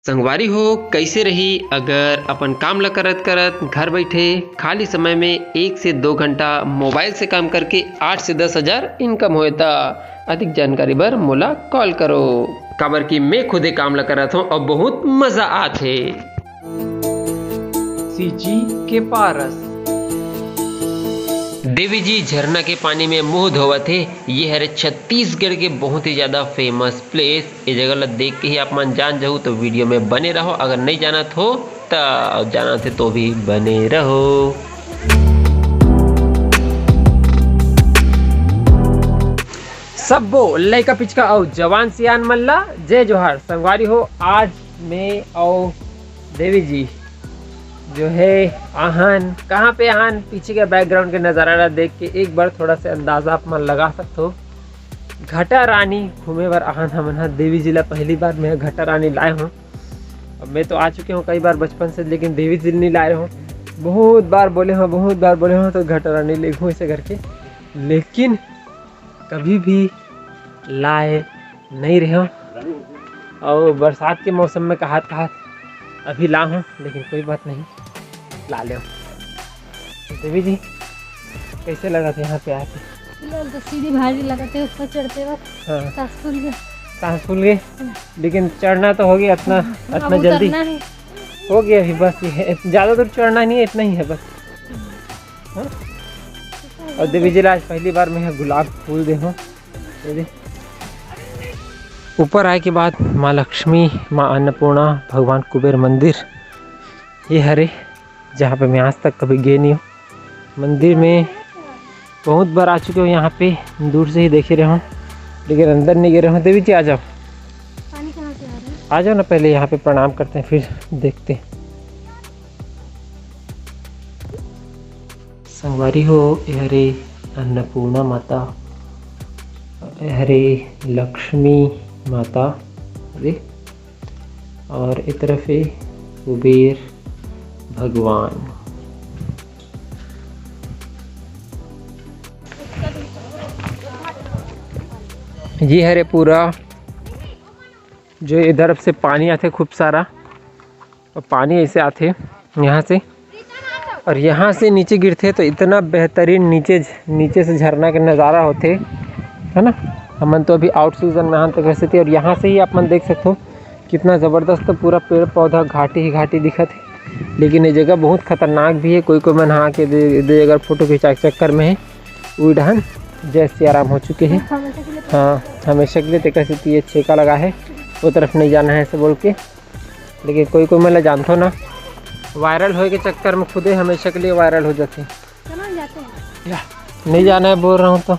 संगवारी हो कैसे रही अगर अपन काम ला करत करत घर बैठे खाली समय में 1 से 2 घंटा मोबाइल से काम करके 8 से 10 हज़ार इनकम होए ता अधिक जानकारी बर मोला कॉल करो। काबर कि मैं खुदे काम ला करत हूँ और बहुत मजा आथे। सीजी के पारस देवी जी झरना के पानी में मुंह धोवत हे। ये हरे छत्तीसगढ़ के बहुत ही ज़्यादा फेमस प्लेस। ये जगह ला देख के ही आप मन जान जाओ तो वीडियो में बने रहो। अगर नहीं जानत हो तो जानत है तो भी बने रहो। सबो लइका पिचका और जवान सियान मन ला जय जोहार। संगवारी हो आज मैं और देवी जी जो है आहन कहाँ पे आहन, पीछे के बैकग्राउंड के नज़ारा देख के एक बार थोड़ा सा अंदाज़ा आप मन लगा सकते हो। घटा रानी घूमे बार आहन हमन हा देवी जी ला पहली बार मैं घटा रानी लाए हूँ। अब मैं तो आ चुके हूँ कई बार बचपन से, लेकिन देवी जी नहीं लाए हूँ। बहुत बार बोले हूँ तो घटा रानी ले घूँ ऐसे करके, लेकिन कभी भी लाए नहीं रहे हूँ। और बरसात के मौसम में कहात अभी ला हूँ, लेकिन कोई बात नहीं, ला ले। देवी जी कैसे लगा था यहाँ पे आके? फिलहाल तो सीढ़ी भारी लगाते ऊपर चढ़ते वक्त हाँ सांस फूल गए, लेकिन चढ़ना तो हो गया इतना जल्दी हो गया अभी। बस ये ज़्यादा दूर चढ़ना नहीं है, इतना ही है बस। हाँ? और देवी जी आज पहली बार मैं गुलाब फूल दे हूँ। ऊपर आए के बाद माँ लक्ष्मी, माँ अन्नपूर्णा, भगवान कुबेर मंदिर ये हरे, जहाँ पे मैं आज तक कभी गए नहीं हूँ। मंदिर में बहुत बार आ चुके हो, यहाँ पे दूर से ही देखे रहे हूँ, लेकिन अंदर नहीं गए रहे हूँ। देवी जी आ जाओ, पानी कहाँ से आ रहा है? आ जाओ ना, पहले यहाँ पे प्रणाम करते हैं फिर देखते हैं। संगवारी हो ये हरे अन्नपूर्णा माता, हरे लक्ष्मी माता अरे, और इस तरफ है कुबेर भगवान। ये हरे पूरा जो इधर से पानी आते खूब सारा, और पानी ऐसे आते यहाँ से और यहाँ से नीचे गिरते, तो इतना बेहतरीन नीचे से झरना के नज़ारा होते है ना। हमन तो अभी आउट सीजन में यहाँ तक वैसे थे, और यहाँ से ही आप मन देख सकते हो कितना ज़बरदस्त पूरा पेड़ पौधा घाटी ही घाटी दिखत है। लेकिन ये जगह बहुत खतरनाक भी है। कोई मन हाँ के दे अगर फोटो खिंचा के चक्कर में है वो ढहन जैसे आराम हो चुके हैं। हाँ हमेशा के लिए तो कैसे ये छेका लगा है, वो तरफ नहीं जाना है ऐसे बोल के। लेकिन कोई मतलब जानते हो ना, वायरल होए के चक्कर में खुदे हमेशा के लिए वायरल हो जाते हैं। नहीं जाना है बोल रहा हूँ तो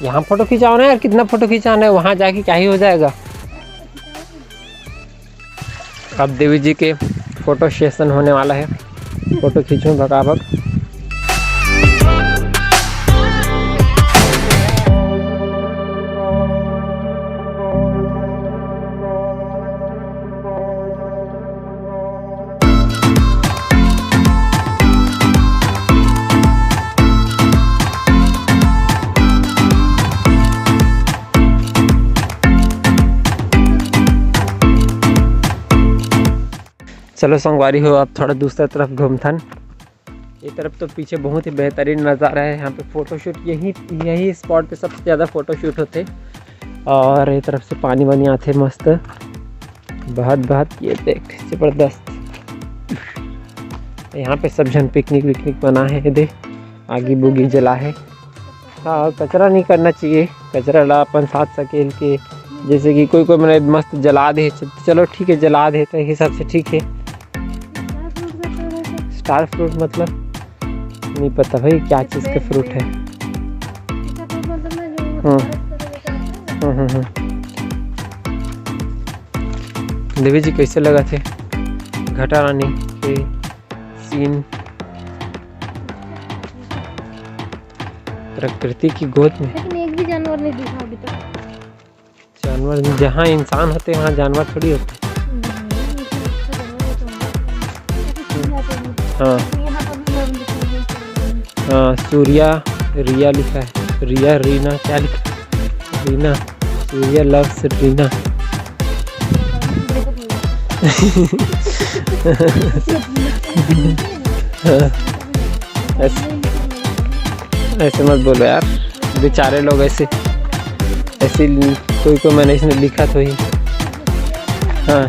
यहाँ फोटो खिंचाओ ना यार, कितना फोटो खिंचाना है, वहाँ जाके क्या ही हो जाएगा। अब देवी जी के फोटो सेशन होने वाला है, फोटो खींचूं भगाभग। चलो संगवारी हो अब थोड़ा दूसरा तरफ घूमथन। ये तरफ तो पीछे बहुत ही बेहतरीन नज़ारा है। यहाँ पे फ़ोटोशूट यही स्पॉट पे सबसे ज़्यादा फ़ोटोशूट होते। और ये तरफ से पानी वानी आते मस्त बहुत ये देख ज़बरदस्त। यहाँ पे सब जन पिकनिक बना है, दे आगी बुगी जला है। हाँ कचरा नहीं करना चाहिए, कचरा ला अपन साथ सकेल के, जैसे कि कोई मैंने मस्त जला दे, चलो ठीक है जला दे तो हिसाब से ठीक है। स्टार फ्रूट मतलब नहीं पता भाई क्या चीज़ का फ्रूट है। देवी जी कैसे लगा थे घटा रानी के सीन? प्रकृति की गोद में, लेकिन एक भी जानवर नहीं दिखा अभी तक। जानवर जहाँ इंसान होते हैं वहाँ जानवर थोड़ी होते। हाँ हाँ सूर्या रिया लिखा है, रिया रीना क्या लिखा है? रीना सूर्या लव्स रीना। ऐसे मत बोलो यार, बेचारे लोग ऐसे ऐसे कोई मैंने इसने लिखा तो ही। हाँ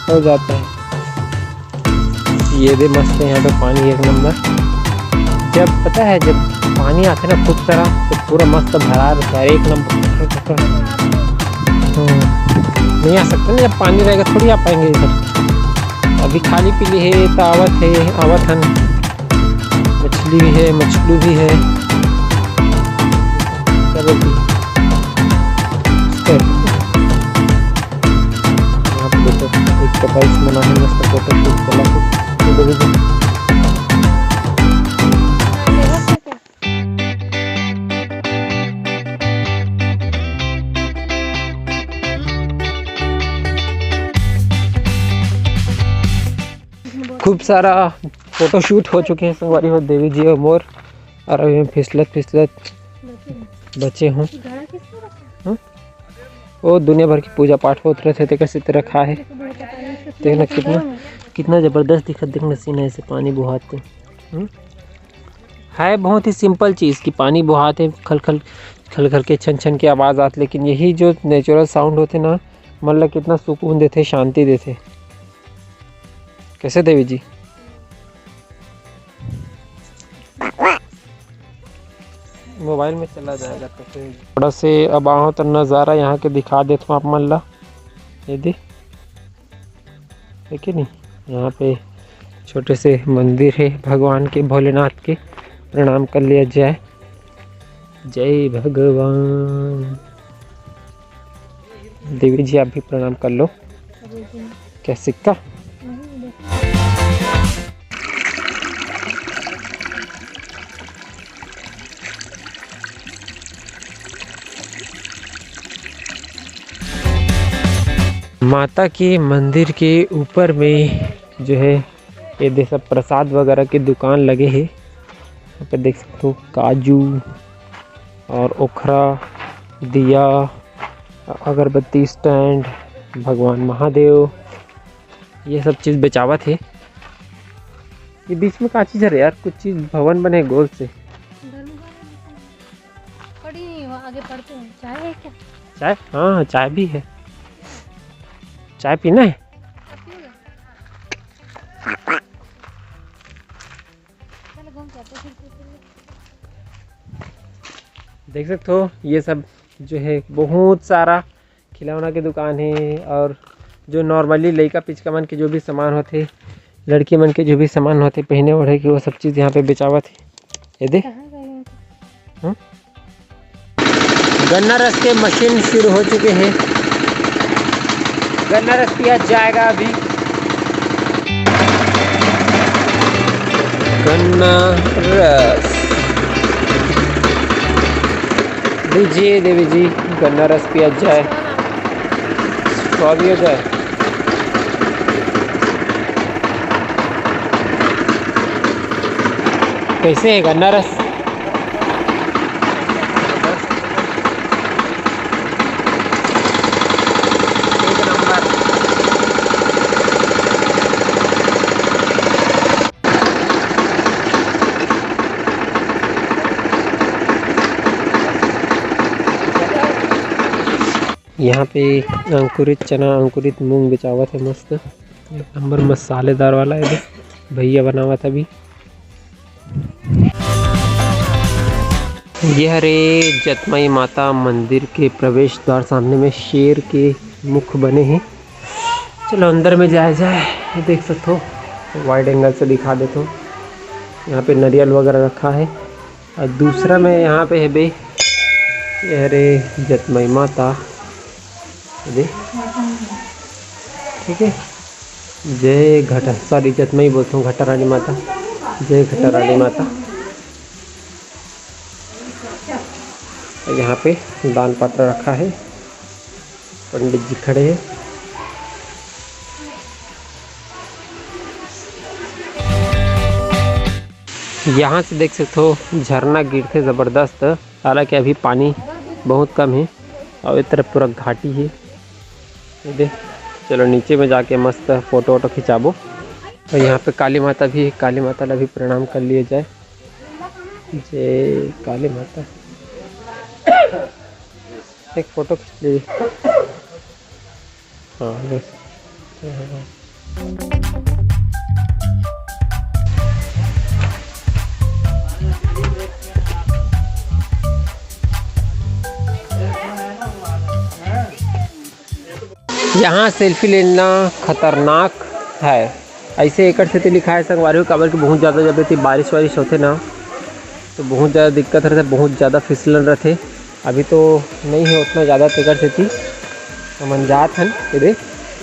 हो जाता है। ये भी मस्त है यहाँ पे पानी एक नंबर। जब पता है जब पानी आता है ना खूब सारा तो पूरा मस्त भरा रहता है एक नंबर। नहीं आ सकते ना, जब पानी रहेगा थोड़ी आ पाएंगे इधर। अभी खाली पीली है तो आवत हन, मछली भी है, मछलू भी है, क्या बोलती है यहाँ पे देखो एक कपाइस बना है मस्त फोटो शूट चला कुछ। खूब सारा फोटो शूट हो चुके हैं संगवारी हो देवी जी और मोर, और अभी फिसलत बचे हों। वो दुनिया भर की पूजा पाठ होते रहते थे, कैसे तरह खा है। देखना कितना ज़बरदस्त दिखत, देखना सीन ऐसे पानी बुहाते है। बहुत ही सिंपल चीज़ कि पानी बुहाते खल खल के छन की आवाज़ आती, लेकिन यही जो नेचुरल साउंड होते ना मतलब कितना सुकून देते, शांति देते। कैसे देवी जी? मोबाइल में चला जाएगा तो फिर थोड़ा से अब आओ तो नज़ारा यहाँ के दिखा देता हूँ आप मन ला। ये देखिए नहीं, यहाँ पे छोटे से मंदिर है भगवान के, भोलेनाथ के। प्रणाम कर लिया जाए। जय भगवान। देवी जी आप भी प्रणाम कर लो। क्या सिक्का? माता के मंदिर के ऊपर में जो है ये देख सब प्रसाद वगैरह की दुकान लगे हैं। यहाँ पे देख सकते हो काजू और ओखरा, दिया, अगरबत्ती स्टैंड, भगवान महादेव, ये सब चीज़ बेचावत है। ये बीच में का चीज़ है यार, कुछ चीज़ भवन बने गोल से। आगे पढ़ते हैं। चाय है क्या? चाय? हाँ चाय भी है। चाय पीना है? देख सकते हो ये सब जो है बहुत सारा खिलौना की दुकान है, और जो नॉर्मली लड़का पिचका मन के जो भी सामान होते, लड़की मन के जो भी सामान होते पहने ओढ़े के, वो सब चीज़ यहाँ पे बेचावा थे। ये देख गन्ना रस के मशीन शुरू हो चुके हैं। गन्ना रस पिया जाएगा अभी। गन्ना रस दीजिए देवी जी, गन्ना रस पिया जाए, स्वाद हो जाए। कैसे है गन्ना रस? यहाँ पे अंकुरित चना, अंकुरित मूंग बेचावत है मस्त नंबर, मसालेदार वाला है। भैया बनावा था अभी। यह रे जतमई माता मंदिर के प्रवेश द्वार, सामने में शेर के मुख बने हैं। चलो अंदर में जाया जाए। देख सकते हो वाइड एंगल से दिखा देता हूँ। यहाँ पे नारियल वगैरह रखा है, और दूसरा में यहाँ पे है बे यह रे जतमई माता। ठीक है, जय घटा, सॉरी जतमई बोलता हूँ, घटा रानी माता। जय घटा रानी माता। यहाँ पे दान पात्र रखा है, पंडित जी खड़े हैं। यहाँ से देख सकते हो झरना गिरते ज़बरदस्त, हालांकि अभी पानी बहुत कम है और इस तरफ पूरा घाटी है। देख चलो नीचे में जाके मस्त फ़ोटो वोटो खिंचाबो। और यहाँ पे काली माता भी है, काली माता ला भी प्रणाम कर लिए जाए। जय काली माता। एक फ़ोटो खींच लीजिए। हाँ बस। यहाँ सेल्फी लेना खतरनाक है, ऐसे एकड़ से लिखा है संगवारी काबर की बहुत ज़्यादा जब थी बारिश वारिश होते ना तो बहुत ज़्यादा दिक्कत रहते, बहुत ज़्यादा फिसलन रहते। अभी तो नहीं है उतना ज़्यादा एकड़ से थी मन जात हन ये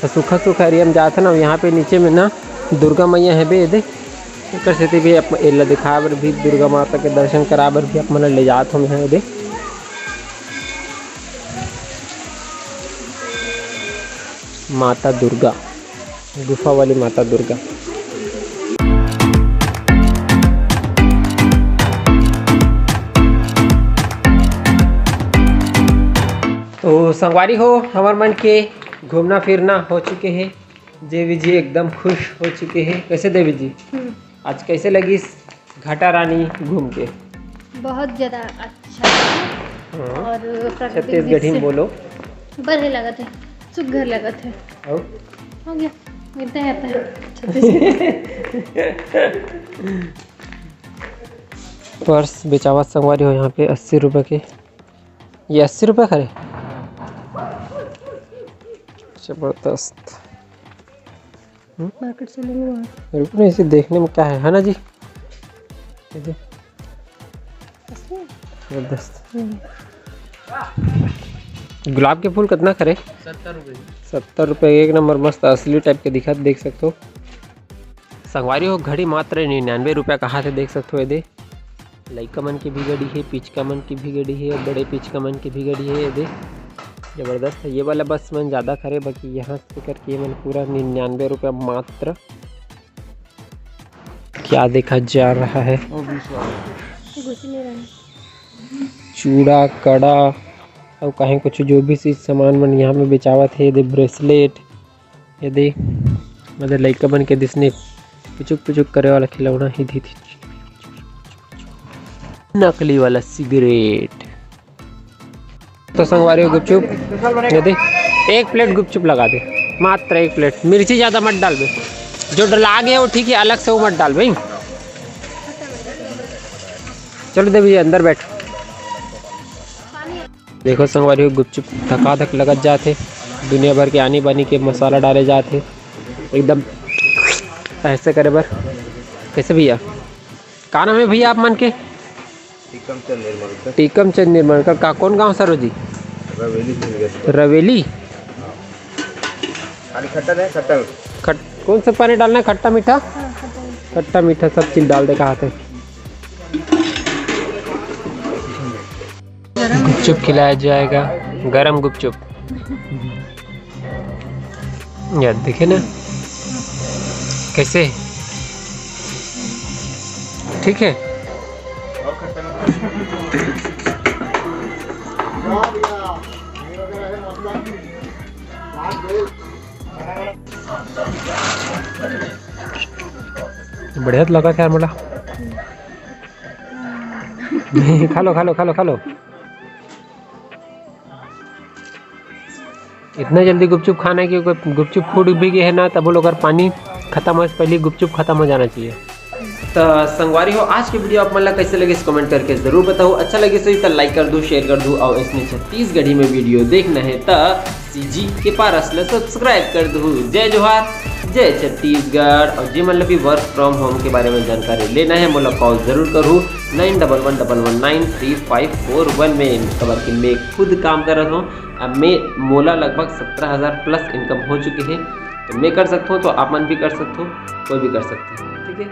तो सूखा सूखा एरिया में जात हन। और यहाँ पे नीचे में ना दुर्गा मैया है बे दे एकड़ से भी एला दिखा बर भी दुर्गा माता के दर्शन करा बर भी अपन ले जात हम यहाँ दे। माता दुर्गा, गुफा वाली माता दुर्गा। तो संगवारी हो हमार मन के घूमना फिरना हो चुके हैं। देवी जी एकदम खुश हो चुके हैं। कैसे देवी जी आज कैसे लगी घाटा रानी घूम के? बहुत ज़्यादा अच्छा है। और छत्तीसगढ़ी में बोलो। बढ़िया लगा थे, सुघर लगा थे। और हो गया मिलते हैं पर्स बेचावत संगवारी हो यहाँ पे 80 रुपये के। ये 80 रुपये खरे जबरदस्त। मार्केट से लेंगे रुको इसे देखने में क्या है ना जी? जबरदस्त। गुलाब के फूल कितना खरे? 70 रुपये। 70 रुपये एक नंबर मस्त असली टाइप के दिखा देख सकते हो। संगवारी हो घड़ी मात्र 99 रुपये कहा थे देख सकते हो। ये दे लइका मन की भी गड़ी है, पिचका मन की भी गड़ी है और बड़े पिचका मन की भी गड़ी है। ये दे जबरदस्त है। ये वाला बस मन ज़्यादा खरे बाकी यहाँ से करके ये मन पूरा 99 रुपये मात्र। क्या देखा जा रहा है? चूड़ा कड़ा और कहीं कुछ जो भी चीज़ सामान मन यहाँ में बेचावत है। ये दे ब्रेसलेट, ये दे मतलब लइका बन के दिसने पिचुक पिचुक करे वाला खिलौना ही थी। नकली वाला सिगरेट। तो संगवारी गुपचुप ये दे एक प्लेट गुपचुप लगा दे, मात्र एक प्लेट। मिर्ची ज़्यादा मत डाल बे, जो डला गया वो ठीक है, अलग से वो मत डाल भाई। चलो देवी जी अंदर बैठ। देखो संगवारी गुपचुप धका धक लगत जाते, दुनिया भर के आनी बानी के मसाला डाले जाते एकदम ऐसे करे बर। कैसे भैया का नाम है भैया आप मन के? टीकम चंद निर्मलकर का कौन गांव सर जी? रवेली। खट कौन सा पानी डालना है? खट्टा मीठा? खट्टा मीठा सब चीज डाल दे कहा थे। गुपचुप खिलाया जाएगा, गरम गुपचुप। यार देखे ना कैसे ठीक है। बढ़िया लगा यार मोला। खा लो खा लो खा लो खा लो। इतना जल्दी गुपचुप खाना है कि गुपचुप फूट भी गए है ना तब वो लोग अगर पानी खत्म हो पहले गुपचुप खत्म हो जाना चाहिए। तो संगवारी हो आज की वीडियो आप मतलब कैसे लगे कमेंट करके जरूर बताओ। अच्छा लगे तो लाइक कर दूँ, शेयर कर दूँ और इसमें छत्तीसगढ़ी में वीडियो देखना है तो सीजी के पारस सब्सक्राइब कर दूँ। जय जोहार, जय छत्तीसगढ़। और जी मतलब भी वर्क फ्रॉम होम के बारे में जानकारी लेना है मोला कॉल जरूर करूँ 9111193541 में। खबर कि मैं खुद काम कर रहा हूँ। अब मैं मोला लगभग 17,000 प्लस इनकम हो चुकी है, तो मैं कर सकता हूँ तो आप मन भी कर सकते हो, कोई भी कर सकते हैं। ठीक है।